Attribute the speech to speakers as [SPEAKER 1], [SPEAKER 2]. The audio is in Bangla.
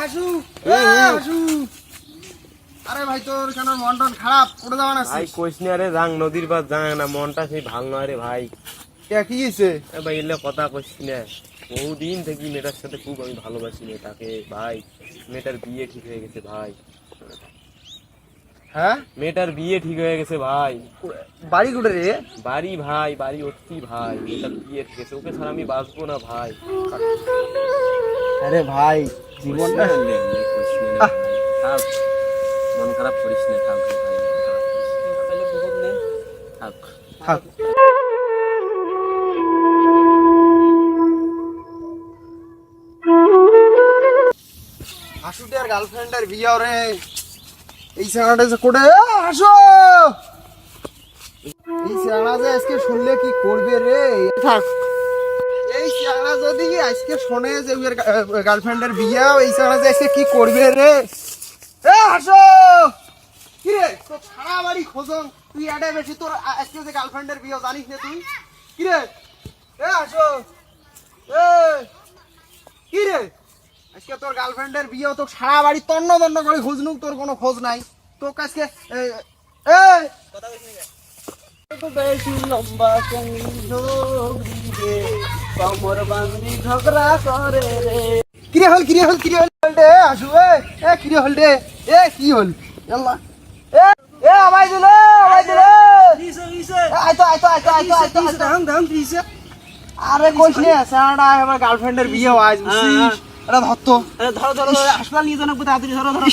[SPEAKER 1] হাসু হাসু আরে ভাই তোর কেন মন টন খারাপ পড়ে যাওয়া না
[SPEAKER 2] ভাই কইস না রে যাং নদীর পার যাং না মনটা সেই ভালো নয় রে ভাই।
[SPEAKER 1] কি হয়েছে?
[SPEAKER 2] ভাই এলে কথা কইস না, বহুদিন থেকে মেয়েটার সাথে খুব আমি ভালোবাসি মেয়েটাকে ভাই। মেয়েটার বিয়ে ঠিক হয়ে গেছে ভাই।
[SPEAKER 1] হ্যাঁ
[SPEAKER 2] মেয়েটার বিয়ে ঠিক হয়ে গেছে ভাই।
[SPEAKER 1] বাড়ি কোটে রে?
[SPEAKER 2] বাড়ি ভাই, বাড়ি অতি ভাই। মেয়েটার বিয়ে ঠিক আছে, ওকে ছাড়া আমি বাঁচবো না ভাই।
[SPEAKER 1] আরে ভাই জীবনটা
[SPEAKER 2] মন খারাপ করিস না, থাক ভাই, থাক
[SPEAKER 1] থাক। হাসুটার গার্লফ্রেন্ডের বিয়ে রে, এই ছেলেটা যে কোটে হাসো, এই ছেলেটা যে আজকে শুনলে কি করবে রে? থাক, এই ছেলেটা যদি আজকে শোনে যে ওর গার্লফ্রেন্ডের বিয়ে, এই ছেলেটা যে আজকে কি করবে রে? এ হাসো, কি রে তোর সারা বাড়ি খোঁজন, তুই এটাই বেশি তোর আজকে যে গার্লফ্রেন্ডের বিয়ে জানিস না তুই? কি রে এ হাসো, এ কি রে আজকে তোর গার্লফ্রেন্ডের বিয়ে, তো সারা বাড়ি তন্ন তন্ন করে খুঁজনুক, তোর কোনো খোঁজ নাই। তোর কাছে বেশি লম্বা ঝগড়া করে রে। কিরে হল কিরে হল কিরে হল রে আসু, এ কিরে হল রে, এ কি হল আল্লাহ, এ এ আবাই দিলে আবাই দিলে, আইতো আইতো আইতো আইতো আইতো দাম দাম দিছে। আরে কইস নে সারাটা আমার গার্লফ্রেন্ডের বিয়ে আজ বুঝছিস? এটা ধর তো, ধরো ধরো হাসপাতাল নিয়ে যাও না, তাড়াতাড়ি ধরো ধরো।